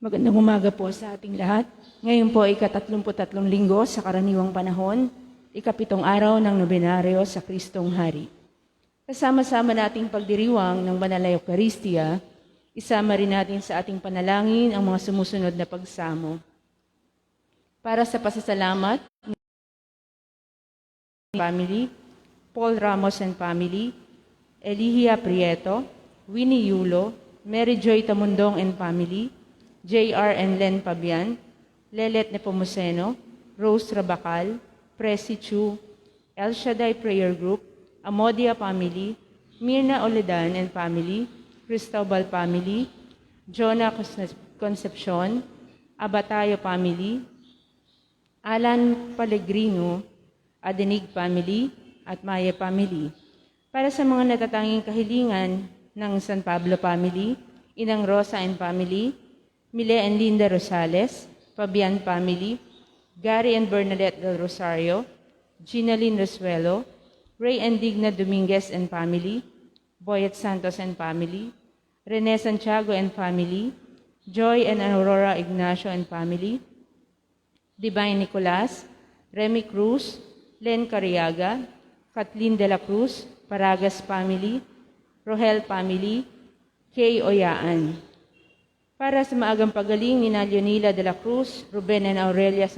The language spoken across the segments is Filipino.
Magandang umaga po sa ating lahat. Ngayon po ay ika-33 linggo sa karaniwang panahon, ika-7 araw ng nobenaryo sa Kristong Hari. Kasama-sama nating pagdiriwang ng Banal na Eucharistia, isama rin natin sa ating panalangin ang mga sumusunod na pagsamo. Para sa pasasalamat ng family, Paul Ramos and family, Elihia Prieto, Winnie Yulo, Mary Joy Tamundong and family, J.R. and Len Pabian, Lelet Nepomuceno, Rose Rabacal, Presi Chu, El Shaddai Prayer Group, Amodia family, Mirna Oledan and family, Cristobal family, Jonah Concepcion, Abatayo family, Alan Pellegrino, Adenig family, at Maya family. Para sa mga natatanging kahilingan ng San Pablo family, Inang Rosa and family, Mile and Linda Rosales, Fabian family, Gary and Bernadette del Rosario, Ginaline Rosuelo, Ray and Digna Dominguez and family, Boyet Santos and family, Rene Santiago and family, Joy and Aurora Ignacio and family, Divine Nicolas, Remy Cruz, Len Cariaga, Kathleen de la Cruz, Paragas family, Rohel family, Kay Oyaan. Para sa maagang pagaling ni Leonila de la Cruz, Ruben and Aurelia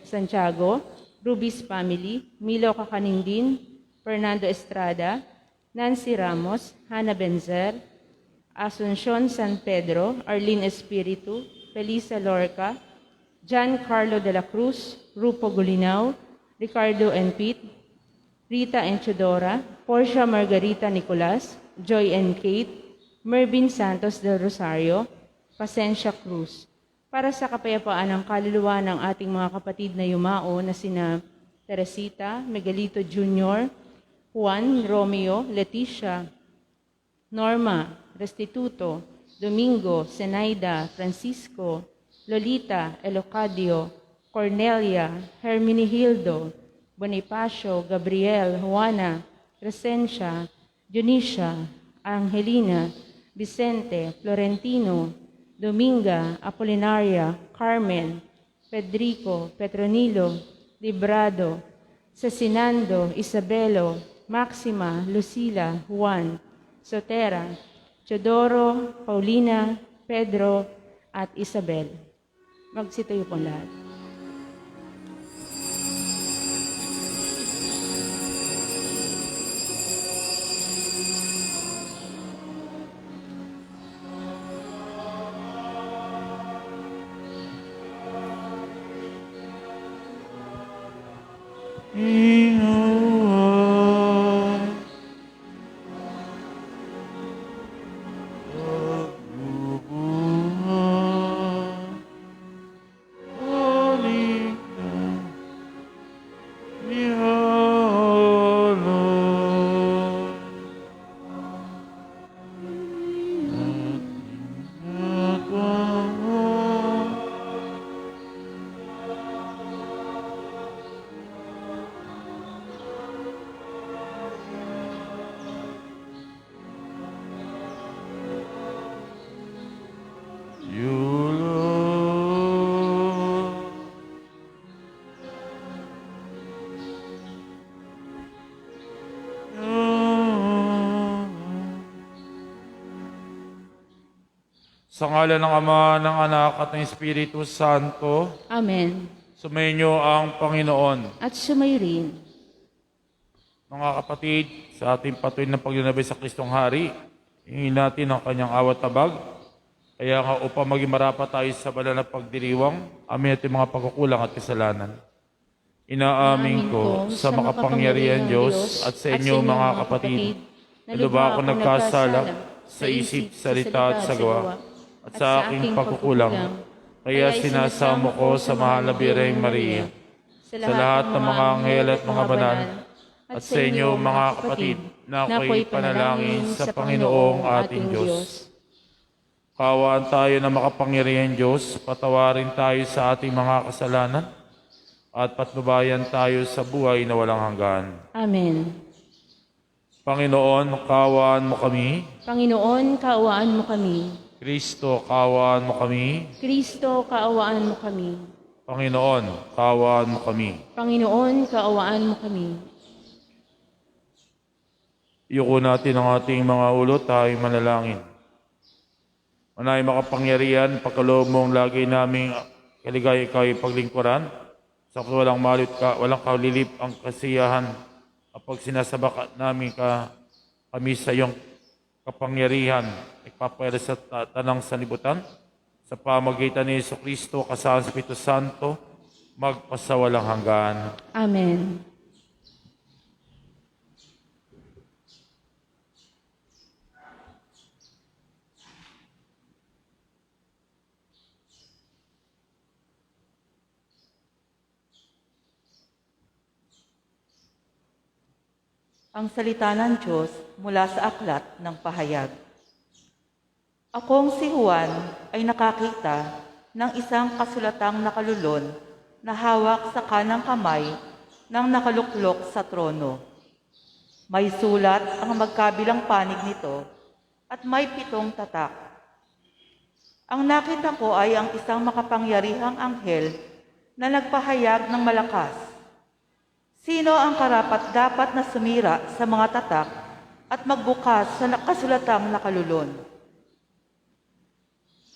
Santiago, Rubis family, Milo Kakaningdin, Fernando Estrada, Nancy Ramos, Hannah Benzer, Asuncion San Pedro, Arlene Espiritu, Felisa Lorca, John Carlo de la Cruz, Rupo Gulinaw, Ricardo and Pete, Rita and Chodora, Portia Margarita Nicolas, Joy and Kate, Mervin Santos del Rosario, Pasensya Cruz. Para sa kapayapaan ng kaluluwa ng ating mga kapatid na yumao na sina Teresita, Miguelito Jr., Juan, Romeo, Leticia, Norma, Restituto, Domingo, Zenaida, Francisco, Lolita, Elocadio, Cornelia, Herminihildo, Bonifacio, Gabriel, Juana, Crescencia, Dionisha, Angelina, Vicente, Florentino, Dominga, Apolinaria, Carmen, Pedrico, Petronilo, Librado, Cecinando, Isabelo, Maxima, Lucila, Juan, Sotera, Teodoro, Paulina, Pedro, at Isabel. Magsitayo po lahat. Sa ngalan ng Ama, ng Anak, at ng Espiritu Santo, Amen. sumainyo ang Panginoon. At sumayo rin. Mga kapatid, sa ating patuloy na pagdinabay sa Kristong Hari, hingin natin ang kanyang awat tabag. Kaya nga upang maging marapat tayo sa banal na pagdiriwang, amin natin mga pagkukulang at kasalanan. Inaamin ko sa makapangyarihan Diyos at sa inyo mga kapatid, na lubha ako nagkasala sa isip, salita at sa gawa, at sa aking pagkukulang. Kaya sinasamo ko sa mahal na Birheng Maria, sa lahat ng mga anghel at mga banal, at sa inyo mga kapatid, na ako'y panalangin sa Panginoong ating Diyos. Kaawaan tayo na makapangyarihan Diyos, patawarin tayo sa ating mga kasalanan, at patnubayan tayo sa buhay na walang hanggan. Amen. Panginoon, kaawaan mo kami. Panginoon, kaawaan mo kami. Kristo, kaawaan mo kami. Kristo, kaawaan mo kami. Panginoon, kaawaan mo kami. Panginoon, kaawaan mo kami. Iyuko natin ang ating mga ulo, tayo manalangin. Manay makapangyarihan, pagkaloob mong lagi naming kaligaya ikaw ipaglingkuran. Sa walang malit ka, walang kaulilip ang kasiyahan kapag sinasabak namin kami sa iyong kapangyarihan. Ipapayara sa tanang sanibutan. Sa pamagitan ni Jesucristo, kasama sa Espiritu Santo, magpasawalang hanggan. Amen. Ang salita ng Diyos mula sa aklat ng pahayag. Akong si Juan ay nakakita ng isang kasulatang nakalulon na hawak sa kanang kamay ng nakaluklok sa trono. May sulat ang magkabilang panig nito at may 7 tatak. Ang nakita ko ay ang isang makapangyarihang anghel na nagpahayag ng malakas. Sino ang karapat-dapat na sumira sa mga tatak at magbukas sa nakasulatang nakalulon?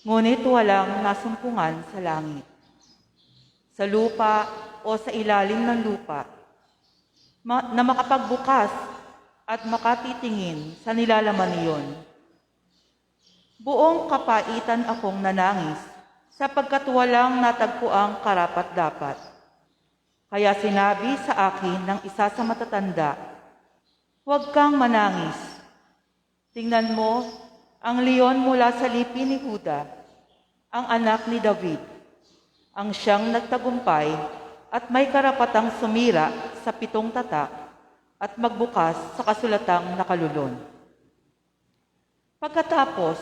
Ngunit walang nasumpungan sa langit, sa lupa o sa ilalim ng lupa, na makapagbukas at makatitingin sa nilalaman niyon. Buong kapaitan akong nanangis sapagkat walang natagpuang karapat-dapat. Kaya sinabi sa akin ng isa sa matatanda, "Huwag kang manangis. Tingnan mo, ang leon mula sa lipi ni Huda, ang anak ni David, ang siyang nagtagumpay at may karapatang sumira sa 7 tatak at magbukas sa kasulatang nakalulon." Pagkatapos,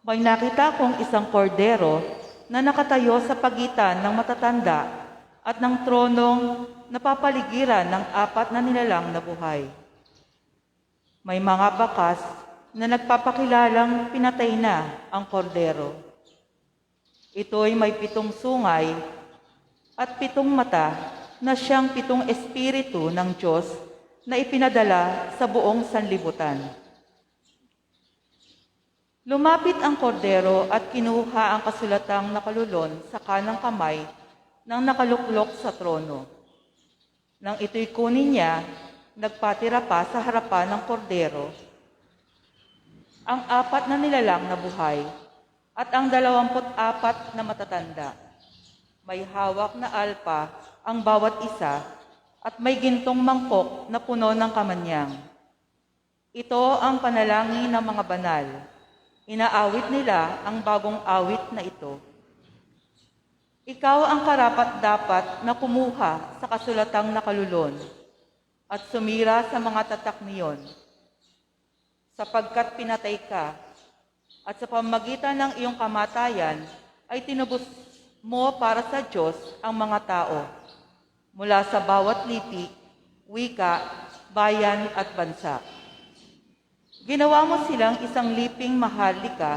may nakita kong isang kordero na nakatayo sa pagitan ng matatanda at ng tronong napapaligiran ng 4 na nilalang na buhay. May mga bakas na nagpapakilalang pinatay na ang kordero. Ito'y may 7 sungay at 7 mata na siyang 7 espiritu ng Diyos na ipinadala sa buong sanlibutan. Lumapit ang kordero at kinuha ang kasulatang nakalulon sa kanang kamay ng nakaluklok sa trono. Nang ito'y kunin niya, nagpatira pa sa harapan ng kordero ang 4 na nilalang na buhay at ang 24 na matatanda. May hawak na alpa ang bawat isa at may gintong mangkok na puno ng kamanyang. Ito ang panalangin ng mga banal. Inaawit nila ang bagong awit na ito. Ikaw ang karapat-dapat na kumuha sa kasulatang nakalulon at sumira sa mga tatak niyon, sapagkat pinatay ka at sa pamagitan ng iyong kamatayan ay tinubos mo para sa Diyos ang mga tao mula sa bawat lipi, wika, bayan at bansa. Ginawa mo silang isang liping maharlika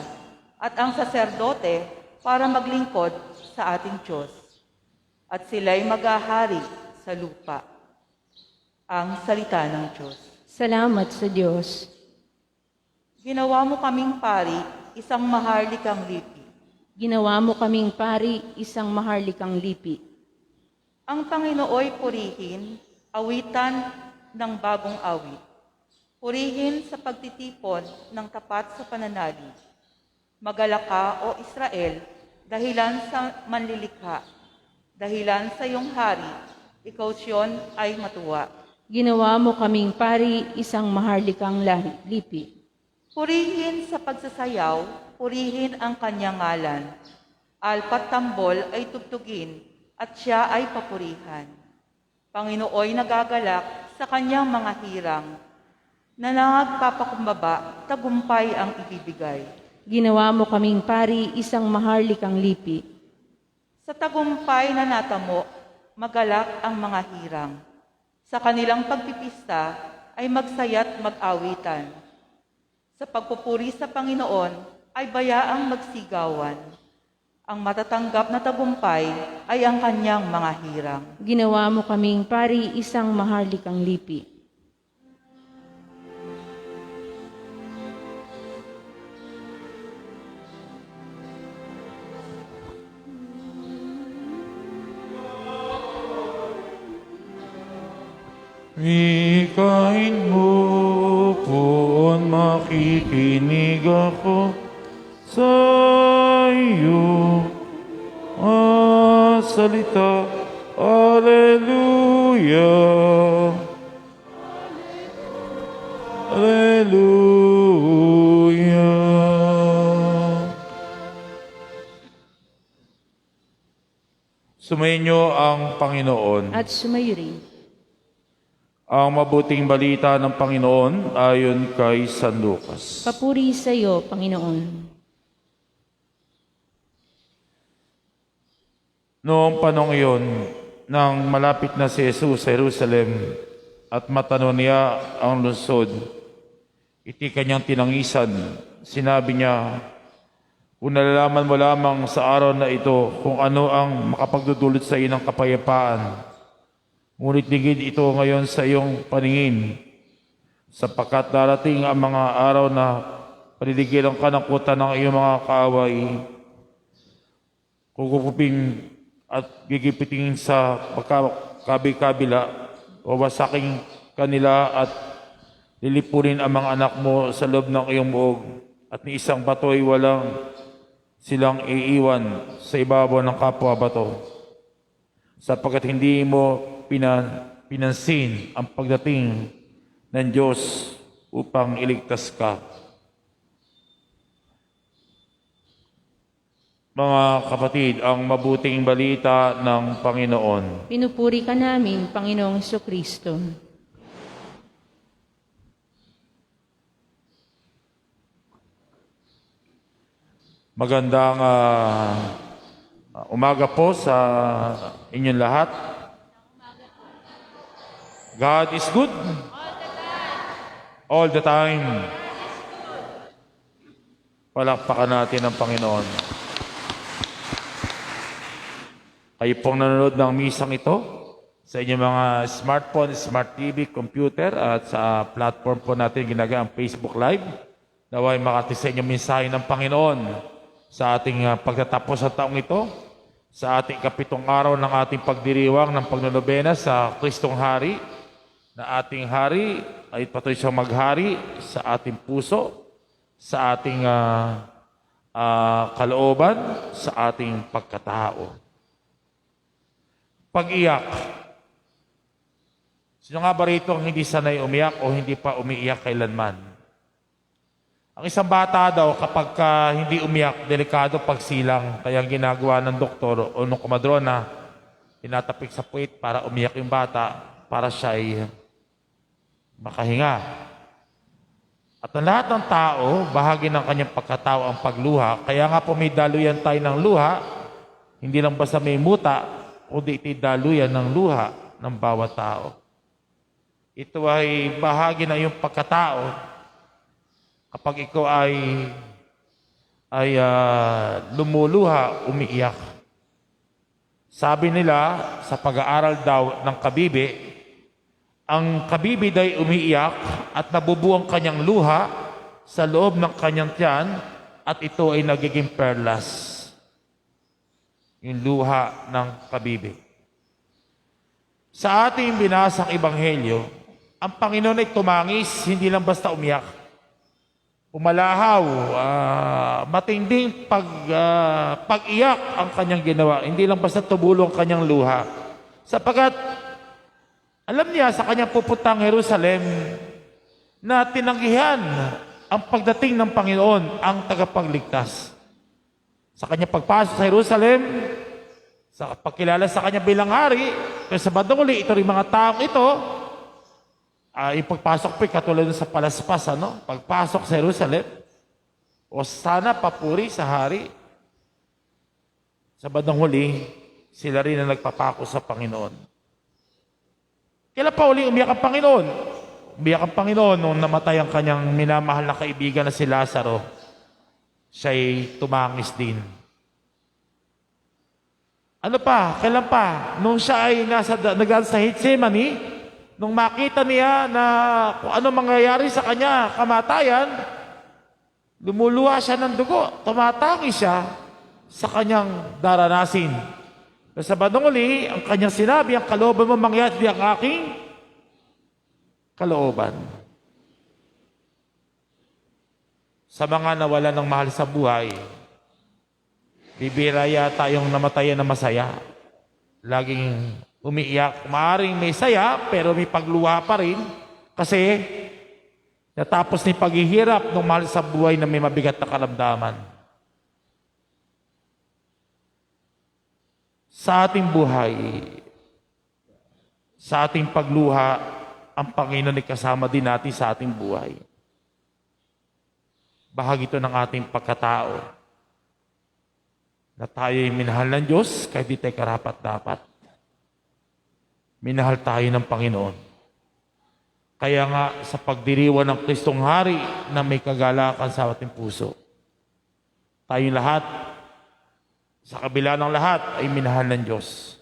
at ang saserdote para maglingkod sa ating Diyos, at sila'y maghahari sa lupa. Ang salita ng Diyos. Salamat sa Diyos. Ginawa mo kaming pari, isang maharlikang lipi. Ginawa mo kaming pari, isang maharlikang lipi. Ang Panginooy purihin, awitan ng bagong awit. Purihin sa pagtitipon ng tapat sa pananalig. Magalak ka, O Israel, dahilan sa manlilikha, dahilan sa iyong hari, ikaw Siyon ay matuwa. Ginawa mo kaming pari, isang maharlikang lipi. Purihin sa pagsasayaw, purihin ang kanyang ngalan. Alpat tambol ay tugtugin at siya ay papurihan. Panginooy nagagalak sa kanyang mga hirang, na nagpapakumbaba, tagumpay ang ibibigay. Ginawa mo kaming pari, isang maharlikang lipi. Sa tagumpay na natamo, magalak ang mga hirang. Sa kanilang pagpipista ay magsaya't mag-awitan. Sa pagpupuri sa Panginoon ay bayaang magsigawan. Ang matatanggap na tagumpay ay ang kanyang mga hirang. Ginawa mo kaming pari isang maharlikang lipi. Wikain mo kung makikinig ako sa iyo salita. Alleluia. Alleluia. Sumainyo ang Panginoon. At sumayo rin. Ang mabuting balita ng Panginoon ayon kay San Lucas. Papuri sa iyo, Panginoon. Noong panong iyon, nang malapit na si Jesus sa Jerusalem at matano niya ang lungsod, iti kanyang tinangisan, sinabi niya, kung nalalaman mo lamang sa araw na ito kung ano ang makapagdudulot sa iyo ng kapayapaan, ngunit ligid ito ngayon sa iyong paningin, sapagkat darating ang mga araw na panidigilan ka ng kuta ng iyong mga kaaway, kukuping at gigipitingin sa pagkakabi-kabila, wawasaking kanila at lilipunin ang mga anak mo sa loob ng iyong buog, at ni isang bato'y walang silang iiwan sa ibabaw ng kapwa bato, sapagkat hindi mo pinansin ang pagdating ng Diyos upang iligtas ka. Mga kapatid, ang mabuting balita ng Panginoon. Pinupuri ka namin, Panginoong Jesucristo. Magandang umaga po sa inyong lahat. God is good. All the time. Palakpakan natin ang Panginoon. Kayo pong nanonood ng misang ito sa inyong mga smartphone, smart TV, computer at sa platform po natin ginagaang Facebook Live. Naway makati sa inyong mensahe ng Panginoon sa ating pagtatapos sa taong ito, sa ating kapitong araw ng ating pagdiriwang ng pagnonobena sa Kristong Hari, na ating Hari ay patuloy siyang maghari sa ating puso, sa ating kalooban, sa ating pagkatao. Pag-iyak. Sino nga ba rito ang hindi sanay umiyak o hindi pa umiiyak kailanman? Ang isang bata daw kapag hindi umiyak, delikado pagsilang. Kaya ang ginagawa ng doktor o ng komadrona, tinatapik sa puwit para umiyak yung bata para siya ay makahinga. At ang lahat ng tao, bahagi ng kanyang pagkatao ang pagluha. Kaya nga po may daluyan tayo ng luha, hindi lang basta may muta, kundi iti daluyan ng luha ng bawat tao. Ito ay bahagi ng iyong pagkatao kapag ikaw ay lumuluha, umiiyak. Sabi nila sa pag-aaral daw ng kabibi, ang kabibi ay umiiyak at nabubuang kanyang luha sa loob ng kanyang tiyan at ito ay nagiging perlas. Yung luha ng kabibi. Sa ating binasang ebanghelyo, ang Panginoon ay tumangis, hindi lang basta umiyak. Umalahaw, matinding pag-iyak ang kanyang ginawa. Hindi lang basta tumulo ang kanyang luha. Sapagkat, alam niya sa kanyang pupuntang Jerusalem na tinanggihan ang pagdating ng Panginoon, ang tagapagligtas. Sa kanyang pagpasok sa Jerusalem, sa pagkilala sa kanya bilang hari, pero sa bandang uli, ito rin mga taong ito, yung pagpasok po katulad sa palaspas, pagpasok sa Jerusalem, o sana papuri sa hari. Sa bandang huli, sila rin na nagpapako sa Panginoon. Kailan pa uli umiyak ang Panginoon? Umiyak ang Panginoon nung namatay ang kanyang minamahal na kaibigan na si Lazaro. siya'y tumangis din. Ano pa? Kailan pa? Nung siya ay nagaan sa Gethsemane, nung makita niya na kung ano mangyayari sa kanya, kamatayan, lumuluha siya ng dugo. Tumatangis siya sa kanyang daranasin. Sa bandang uli, ang kanyang sinabi, ang kalooban mo mangyari ang aking kalooban. Sa mga nawala ng mahal sa buhay, bibira yata yung namatayan na masaya. Laging umiiyak. Maaring may saya, pero may pagluha pa rin. Kasi natapos ni paghihirap ng mahal sa buhay na may mabigat na karamdaman. Sa ating buhay, sa ating pagluha, ang Panginoon ay kasama din natin sa ating buhay. Bahagi ito ng ating pagkatao na tayo'y minahal ng Diyos kahit di tayo karapat-dapat. Minahal tayo ng Panginoon. Kaya nga sa pagdiriwang ng Kristong Hari na may kagalakan sa ating puso, tayong lahat, sa kabila ng lahat, ay minahal ng Diyos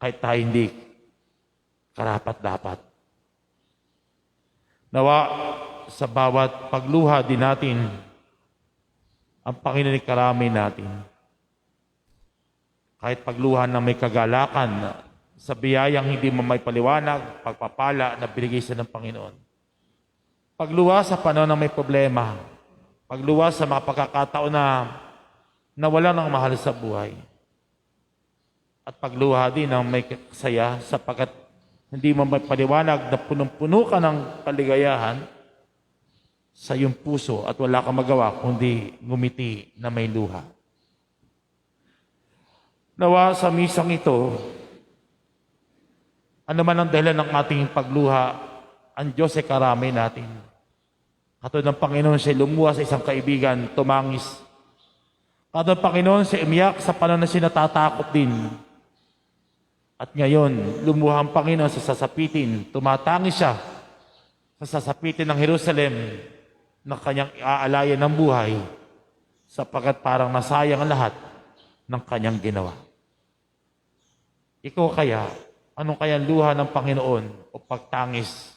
kahit tayo hindi karapat-dapat. Nawa, sa bawat pagluha din natin, ang Panginoon ay karami natin. Kahit pagluha na may kagalakan, sa biyayang hindi mo may paliwanag, pagpapala na binigay sa ng Panginoon. Pagluha sa panahon na may problema, pagluha sa mga pagkakataon na nawala ng mahal sa buhay, at pagluha din ng may kasaya sapagkat hindi mo may paliwanag na punong-puno ka ng kaligayahan sa iyong puso at wala kang magawa kundi ngumiti na may luha. Nawa sa misang ito, ano man ang dahilan ng ating pagluha, ang Diyos ay karami natin. Katulad ng Panginoon siya lumuha sa isang kaibigan, tumangis. Katulad ng Panginoon siya umiyak sa panahon na siya natatakot din. At ngayon, lumuha ang Panginoon sa sasapitin, tumatangis siya sa sasapitin ng Jerusalem na kanyang aalayan ng buhay sapagkat parang nasayang ang lahat ng kanyang ginawa. Ikaw kaya, anong kayang luha ng Panginoon o pagtangis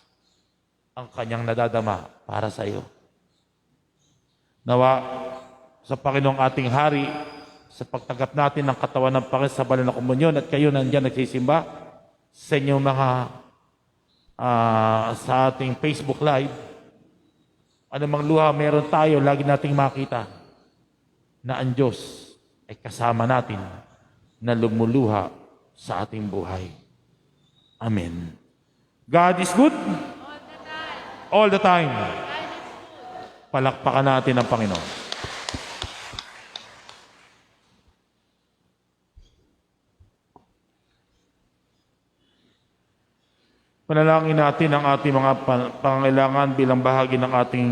ang kanyang nadadama para sa iyo? Nawa sa Panginoong ating Hari, sa pagtanggap natin ng katawan ng Panginoon sa banal na komunyon at kayo nandiyan nagsisimba sa inyong mga sa ating Facebook Live, anumang luha meron tayo, lagi nating makita na ang Diyos ay kasama natin na lumuluha sa ating buhay. Amen. God is good all the time. Palakpakan natin ang Panginoon. Panalangin natin ang ating mga pangangailangan bilang bahagi ng ating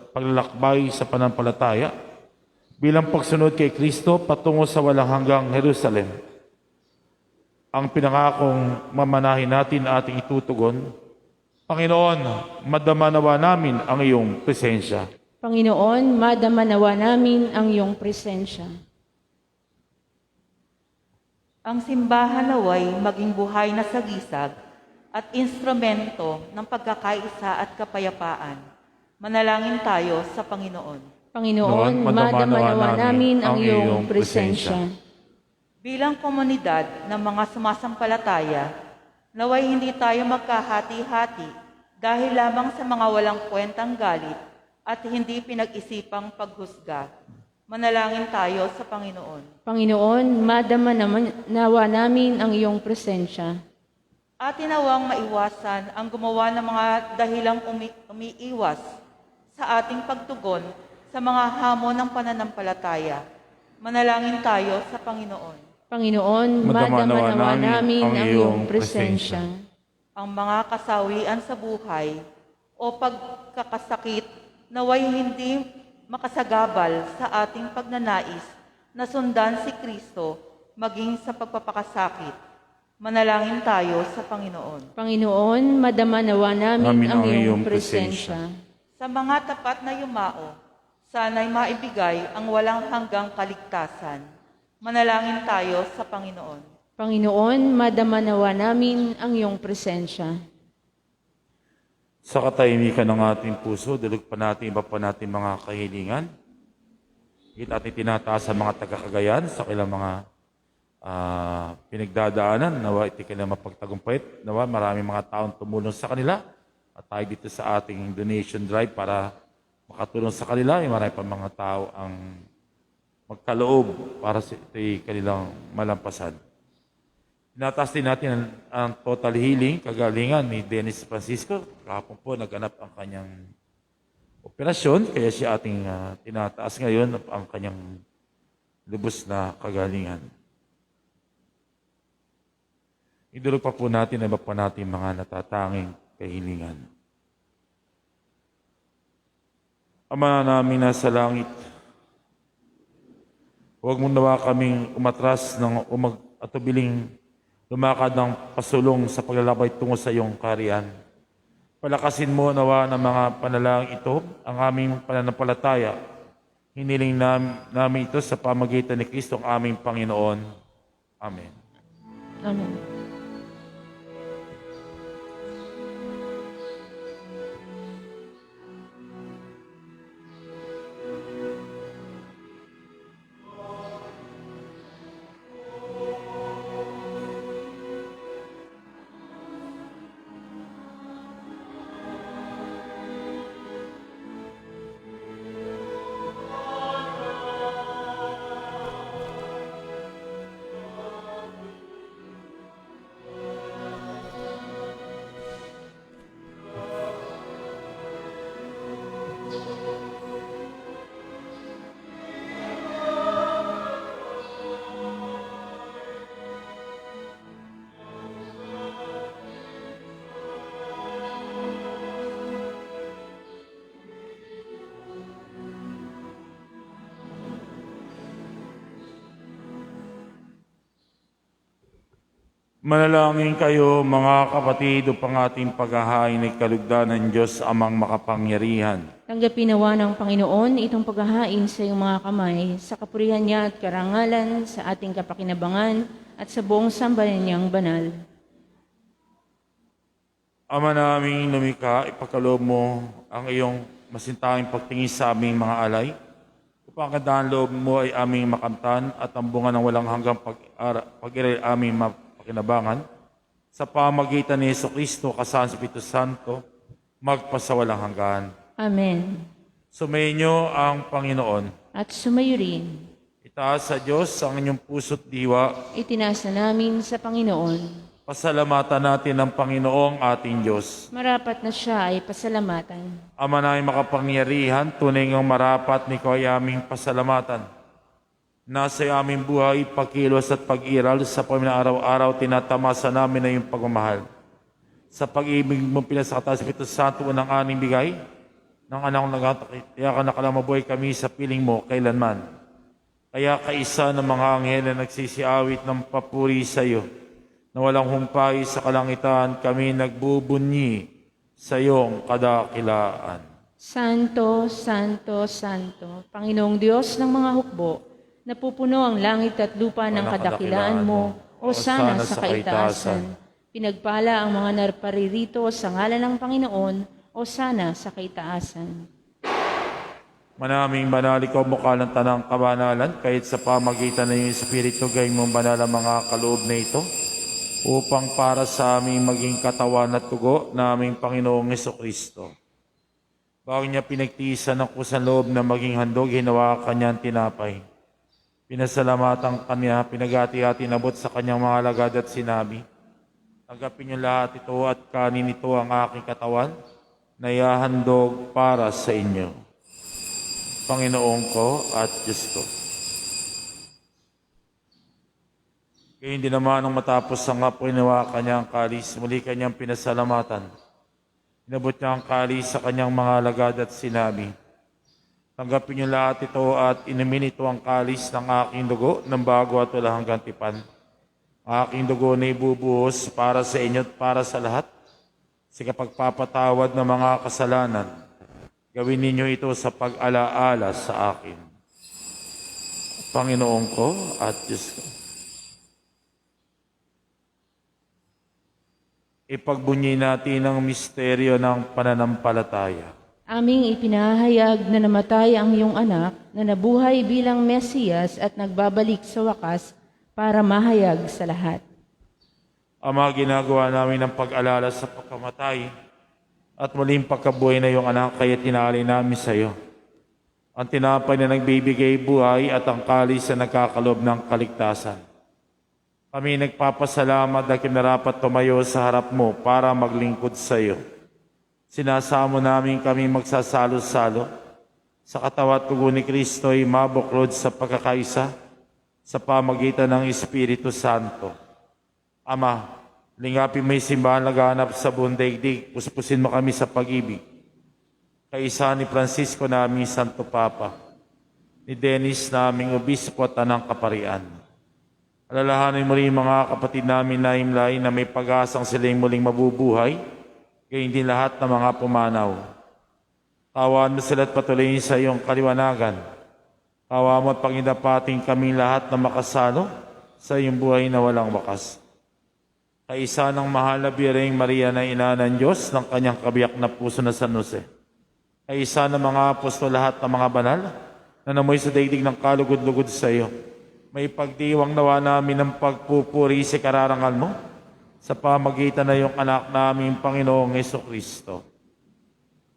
paglalakbay sa pananampalataya, bilang pagsunod kay Kristo patungo sa walang hanggang Jerusalem. Ang pinangakong mamanahin natin ating itutugon. Panginoon, madama nawa namin ang iyong presensya. Panginoon, madama nawa namin ang iyong presensya. Ang simbahan naway maging buhay na sagisag at instrumento ng pagkakaisa at kapayapaan. Manalangin tayo sa Panginoon. Panginoon, madama nawa namin ang iyong presensya. Bilang komunidad ng mga sumasampalataya, naway hindi tayo magkahati-hati dahil lamang sa mga walang kwentang galit at hindi pinag-isipang paghusga. Manalangin tayo sa Panginoon. Panginoon, madama nawa namin ang iyong presensya. At tinawang maiwasan ang gumawa ng mga dahilang umiiwas sa ating pagtugon sa mga hamon ng pananampalataya. Manalangin tayo sa Panginoon. Panginoon, madama nawa namin ang iyong presensya. Ang mga kasawian sa buhay o pagkakasakit naway hindi makasagabal sa ating pagnanais na sundan si Kristo maging sa pagpapakasakit. Manalangin tayo sa Panginoon. Panginoon, madama nawa namin ang iyong presensya. Sa mga tapat na yumao, sana'y maibigay ang walang hanggang kaligtasan. Manalangin tayo sa Panginoon. Panginoon, madama nawa namin ang iyong presensya. Sa katahimikan ng ating puso, dalog pa natin iba pa natin mga kahilingan. Hit ating tinataas sa mga taga-Cagayan sa kailang mga pinagdadaanan. Nawa iti kailang mapagtagumpait. Nawa maraming mga taong tumulong sa kanila. At tayo dito sa ating donation drive para makatulong sa kanila. Marami pa mga tao ang magkaloob para sa ito'y kanilang malampasan. Tinataas din natin ang total healing, kagalingan ni Dennis Francisco. Kahapon po naganap ang kanyang operasyon, kaya siya ating tinataas ngayon ang kanyang lubos na kagalingan. Idulog pa po natin ang iba pa natin mga natatanging kahilingan. Ama namin nasa langit, huwag mo nawa kaming umatras ng atubiling lumakad ng pasulong sa paglalakbay tungo sa iyong kaharian. Palakasin mo nawa ng mga panalangin ito ang aming pananampalataya. Hiniling namin ito sa pamagitan ni Kristo ang aming Panginoon. Amen. Amen. Manalangin kayo mga kapatid upang ating paghahain ay kalugdan ng Diyos amang makapangyarihan. Tanggapin nawa ng Panginoon itong paghahain sa iyong mga kamay, sa kapurihan niya at karangalan, sa ating kapakinabangan, at sa buong sambayan niyang banal. Ama naming lumikha, ipagkaloob mo ang iyong masintanging pagtingin sa aming mga alay, upang kadaan loob mo ay aming makamtan at ang bunga ng walang hanggang pag-iral aming kinabangan, sa pamagitan ni Jesucristo kasama sa Espiritu Santo, magpasawalang hanggan. Amen. Sumainyo ang Panginoon. At sumayo rin, Itaas sa Diyos ang inyong puso't diwa. itinasa namin sa Panginoon. Pasalamatan natin ang Panginoong ating Diyos. Marapat na siya ay pasalamatan. Ama na makapangyarihan, tunay ngang marapat ni ko ay aming pasalamatan. Nasa aming buhay, pagkilos at pag-iral sa araw-araw, tinatamasa namin na iyong pagmamahal. Sa pag-ibig mong pinasakata sa Espiritu Santo, unang aning bigay, ng anak ng nagkatiyakan na kalamabuhay kami sa piling mo kailanman. Kaya kaisa ng mga anghel na nagsisiawit ng papuri sa iyo, na walang humpay sa kalangitan, kami nagbubunyi sa iyong kadakilaan. Santo, Santo, Santo, Panginoong Diyos ng mga hukbo, napupuno ang langit at lupa ng kadakilaan mo, o sana sa kaitaasan. Pinagpala ang mga narparirito sa ngalan ng Panginoon, o sana sa kaitaasan. Manaming banal, ikaw mukha ng tanang kabanalan, kahit sa pamagitan ng iyong Espiritu, gayong mong banal ang mga kaloob na ito, upang para sa aming maging katawan at tugo na aming Panginoong Jesucristo. Bago niya pinagtiisan ng kusang loob na maging handog, hinawa kanyang tinapay. Pinasalamatan kanya, pinagati-hati nabot sa kanyang mga alagad at sinabi, tanggapin niyo lahat ito at kanin ito ang aking katawan na ihahandog para sa inyo. Panginoon ko at Diyos ko. Kaya hindi naman nung matapos ang apoy, hinawa kanya ang kalis, muli kanyang pinasalamatan. Inabot niya ang kalis sa kanyang mga alagad at sinabi, tanggapin niyo lahat ito at inumin ito ang kalis ng aking dugo ng bago at walang hanggang tipan. Ang aking dugo na ibubuhos para sa inyo at para sa lahat sa kapagpapatawad ng mga kasalanan. Gawin ninyo ito sa pag-alaala sa akin. Panginoon ko at Diyos ko. Ipagbunyi natin ang misteryo ng pananampalataya. Aming ipinahayag na namatay ang iyong anak, na nabuhay bilang Mesiyas at nagbabalik sa wakas para mahayag sa lahat. Ama, ginagawa namin ang pag-alala sa pagkamatay at muling pagkabuhay na iyong anak, kaya tinalay namin sa iyo. Ang tinapay na nagbibigay buhay at ang kalis na nagkakalob ng kaligtasan. Kami nagpapasalamat na kinarapat tumayo sa harap mo para maglingkod sa iyo. Sinasamo namin kami magsasalo-salo sa katawan at dugo ni Kristo ay mabuklod sa pagkakaisa sa pamagitan ng Espiritu Santo. Ama, lingapin mo yung simbahan laganap sa buong daigdig, puspusin mo kami sa pag-ibig. Kaisa ni Francisco naming Santo Papa, ni Dennis naming Obispo at Tanang Kaparian. Alalahanin mo rin mga kapatid namin na himlay na may pag-asang silang muling mabubuhay, gayon din lahat ng mga pumanaw. Tawaan mo sila at patuloyin sa iyong kaliwanagan. Tawa mo at panginapating kaming lahat na makasalo sa iyong buhay na walang wakas. Kaisa ng mahal na Birheng Maria na ina ng Diyos ng kanyang kabiyak na puso na San Jose. Kaisa ng mga apostol lahat ng mga banal na namoy sa daigdig ng kalugod-lugod sa iyo. May pagdiwang nawa namin ng pagpupuri sa kararangal mo sa pamagitan na iyong anak naming Panginoong Jesucristo.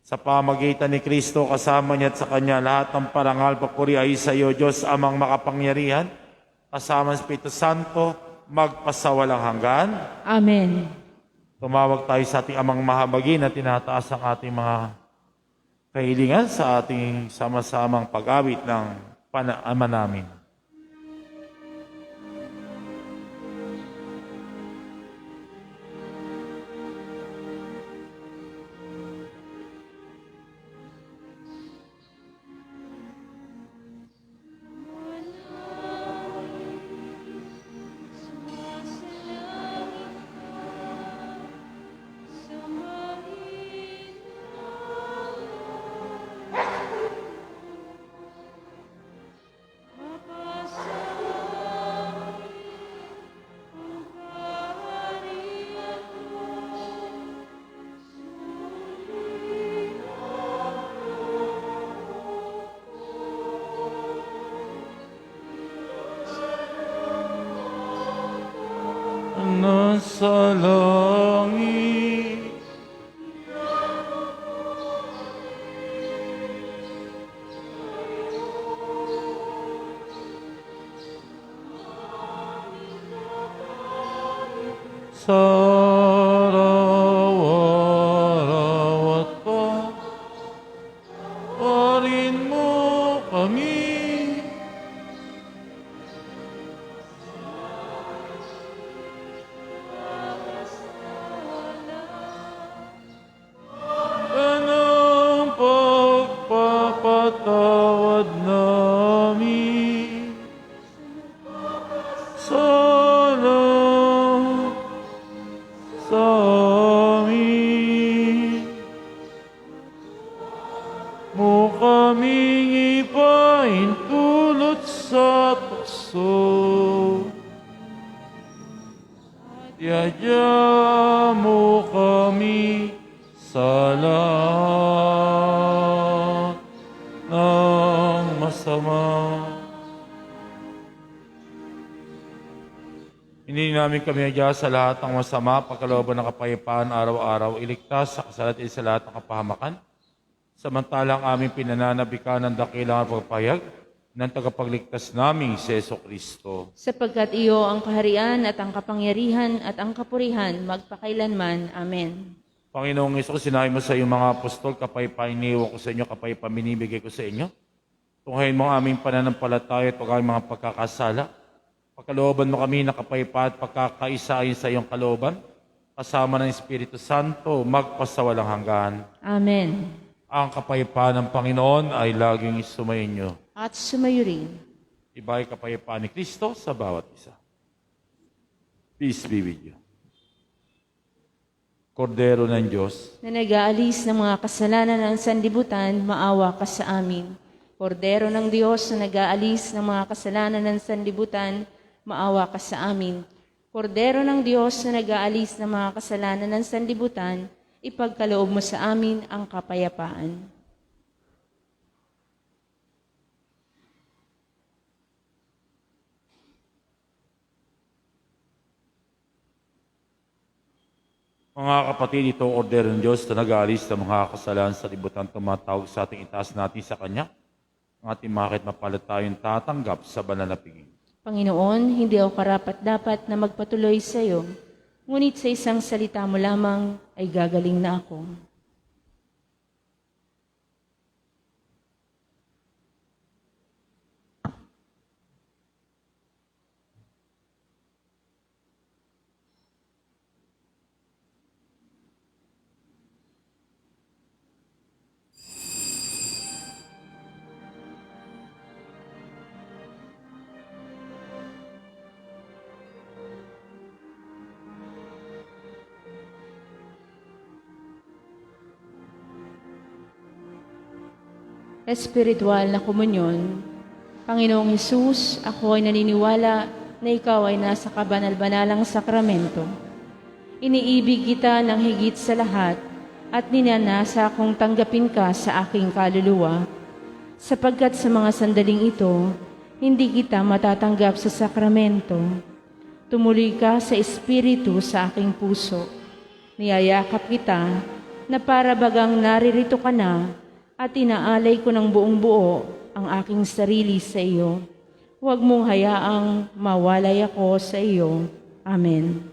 Sa pamagitan ni Kristo, kasama niya at sa Kanya, lahat ng parangal, papuri ay sa iyo, Diyos amang makapangyarihan, kasama ng Espiritu Santo, magpasawalang hanggan. Amen. Tumawag tayo sa ating amang mahabagin na tinataas ang ating mga kahilingan sa ating sama-samang pag-awit ng Ama namin. Nasa langit, sa araw-araw at parin mo kami. Anong pagpapatawad namin sana sa amin mo kaming ipaintulot sa tukso. Yadya mo kami sa lahat ng masama. Hindi namin kami adya sa lahat ng masama, pagkalooban ng kapayapaan araw-araw, iligtas sa kasalat sa lahat ng kapahamakan. Samantalang aming pinananabikan ng dakilang pagpapahayag ng tagapagligtas naming si Jesucristo. Sapagkat iyo ang kaharian at ang kapangyarihan at ang kapurihan magpakailanman. Amen. Panginoong Hesus, sinabi mo sa iyong mga apostol, kapayapaan iniwan ko sa inyo, kapayapaan binibigay ko sa inyo. Tunghayin mo ang aming pananampalataya at pag aming mga pagkakasala. Pagkalooban mo kami na kapayapaan at pagkakaisahin sa iyong kalooban, kasama ng Espiritu Santo, magpasawalang hanggan. Amen. Ang kapayapaan ng Panginoon ay laging sumainyo. At sumayo rin. Iba'y kapayapaan ni Kristo sa bawat isa. Peace be with you. Kordero ng Diyos, na nag-aalis ng mga kasalanan ng sanlibutan, maawa ka sa amin. Kordero ng Diyos na nag-aalis ng mga kasalanan ng sanlibutan, maawa ka sa amin. Kordero ng Diyos na nag-aalis ng mga kasalanan ng sanlibutan, ipagkaloob mo sa amin ang kapayapaan. mga kapatid, ito ang order ng Diyos na nag-aalis ng mga kasalanan sa libutan, tumatawag sa ating itaas natin sa Kanya. Ang ating makit mapalad tayong tatanggap sa banal na piging. Panginoon, hindi ako karapat-dapat na magpatuloy sa iyo, ngunit sa isang salita mo lamang ay gagaling na ako. Espiritual na komunyon. Panginoong Hesus, ako ay naniniwala na ikaw ay nasa kabanal-banalang sakramento. Iniibig kita ng higit sa lahat at ninanasa akong tanggapin ka sa aking kaluluwa, sapagkat sa mga sandaling ito, hindi kita matatanggap sa sakramento. Tumuloy ka sa Espiritu sa aking puso. Niyayakap kita na para bagang naririto ka na at inaalay ko ng buong buo ang aking sarili sa iyo. Huwag mong hayaang mawalay ako sa iyo. Amen.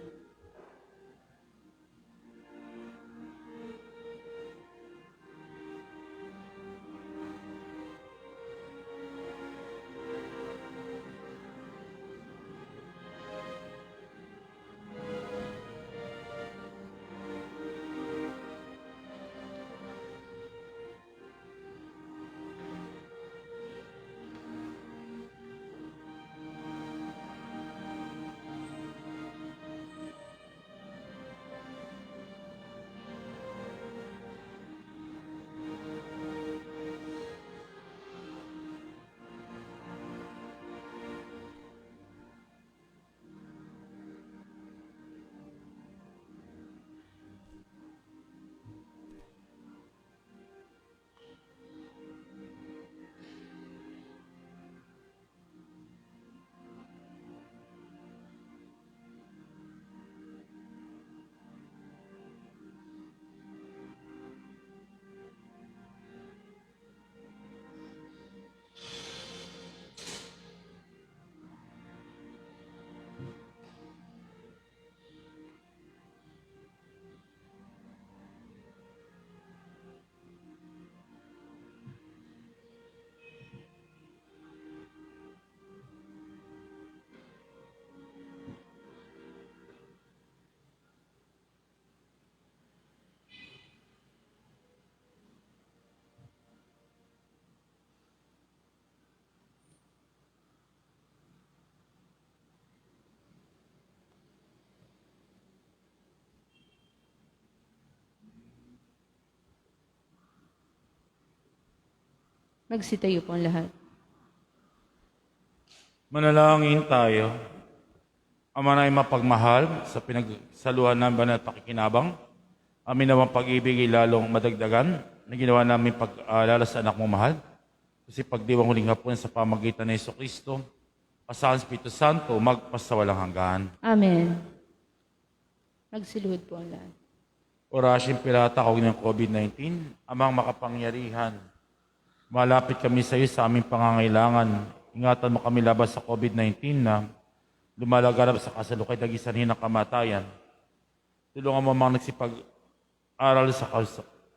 Magsitayo po ang lahat. Manalangin tayo. Ama na mapagmahal sa pinagsaluhan ng banal at pakikinabang, amin nawang pag-ibig ay lalong madagdagan na ginawa namin pag-alala sa anak mong mahal. Kasi pagdiwang huling hapon sa pamagitan ng Jesucristo, Pasahan Espiritu Santo, magpasawalang hanggan. Amen. Magsiluhod po ang lahat. Orasyon Pirata, kawag ng COVID-19, Amang makapangyarihan, malapit kami sa iyo sa aming pangangailangan. Ingatan mo kami laban sa COVID-19 na lumalaganap sa kasalukay dagisanhin ng kamatayan. Tulungan mo mga nagsipag-aral sa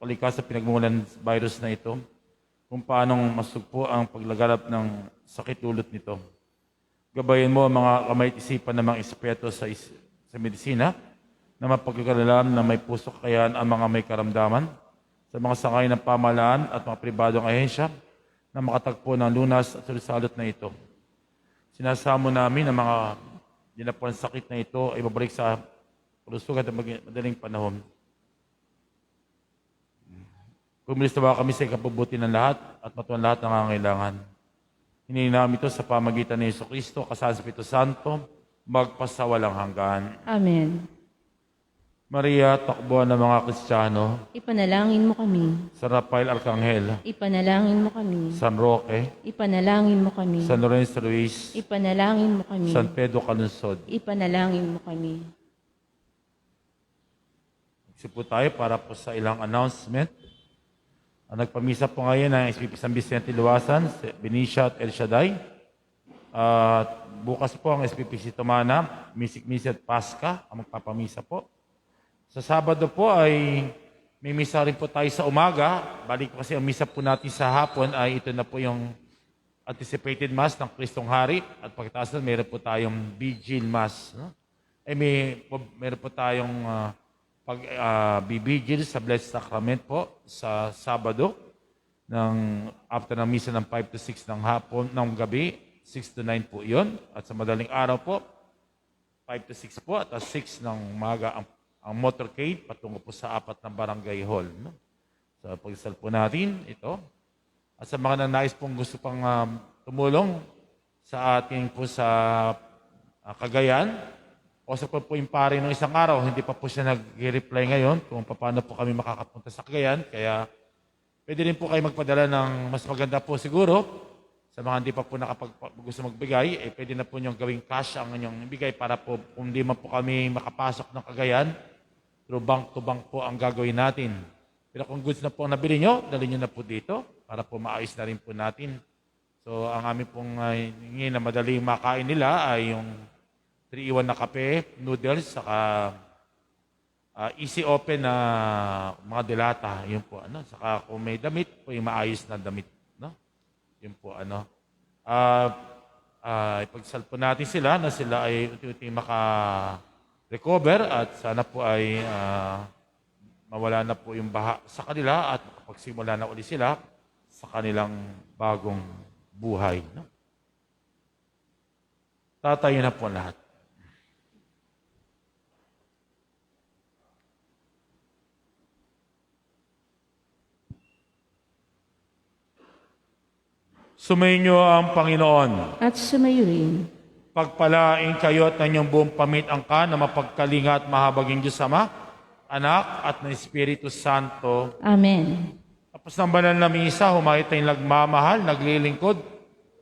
kalikas sa pinagmulan ng virus na ito kung paanong masugpo ang paglaganap ng sakit dulot nito. Gabayan mo ang mga kamay at isipan ng mga eksperto sa medisina na mapagkakalalam na may puso kakayahan ang mga may karamdaman sa mga sangay ng pamahalaan at mga pribadong ahensya na makatagpo ng lunas at sulisalot na ito. Sinasamo namin ang mga dinapuan sakit na ito ay babalik sa kalusugan at madaling panahon. Kumilos na kami sa ikabubuti ng lahat at matuwan lahat ng nangangailangan. Hinihingi namin ito sa pamagitan ni Jesucristo, kasama sa Espiritu Santo, magpasawalang hanggan. Amen. Maria, takbuhan ng mga Kristiyano, Ipanalangin mo kami. San Rafael Arcangel, Ipanalangin mo kami. San Roque, Ipanalangin mo kami. San Lorenzo Ruiz, Ipanalangin mo kami. San Pedro Calunsod. Ipanalangin mo kami. Magsi po tayo para po sa ilang announcement. Ang nagpamisa po ngayon ang SPP San Vicente Luasan, Benicia at El Shaddai. At bukas po ang SPP Sitomana, Misik Misa at Pasca ang magpapamisa po. Sa Sabado po ay may misa rin po tayo sa umaga. Balik kasi ang misa po natin sa hapon ay ito na po yung anticipated Mass ng Kristong Hari. At pagkatapos nun, meron po tayong Vigil Mass. No? Meron po tayong bibigil sa Blessed Sacrament po sa Sabado after ng misa ng 5 to 6 ng hapon, ng gabi, 6 to 9 po yun. At sa madaling araw po, 5 to 6 po, at 6 ng umaga ang motorcade patungo po sa 4 na barangay hall. No? So pag-isal po natin ito. At sa mga nanais pong gusto pang tumulong sa ating po sa Cagayan, o sa po yung pare ng isang araw, hindi pa po siya nag-reply ngayon kung paano po kami makakapunta sa Cagayan. Kaya pwede rin po kayo magpadala ng mas maganda po siguro. Sa mga hindi pa po gusto magbigay, pwede na po niyong gawing cash ang inyong ibigay para po kung hindi man po kami makapasok ng Cagayan, through bank to bank po ang gagawin natin. Pero kung goods na po ang nabili nyo, dali nyo na po dito para po maayos na rin po natin. So ang aming pong hingin na madaling makain nila ay yung 3-in-1 na kape, noodles, saka easy open na mga delata. Yun po. Saka kung may damit, po yung maayos na damit. No? Yun po. Ipagsal po natin sila na sila ay unti-unti maka-recover at sana po ay mawala na po yung baha sa kanila at makapagsimula na uli sila sa kanilang bagong buhay. No? Tatayo na po lahat. Sumainyo ang Panginoon. At sumayo rin. Pagpalain kayo at nanyong buong pamit-angka na mapagkalinga at mahabaging Diyos Ama, Anak at ng Espiritu Santo. Amen. Tapos ng banal na misa, humayo tayong nagmamahal, naglilingkod,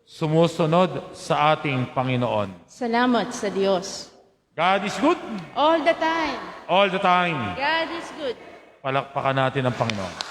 sumusunod sa ating Panginoon. Salamat sa Diyos. God is good All the time. all the time. God is good. Palakpakan natin ang Panginoon.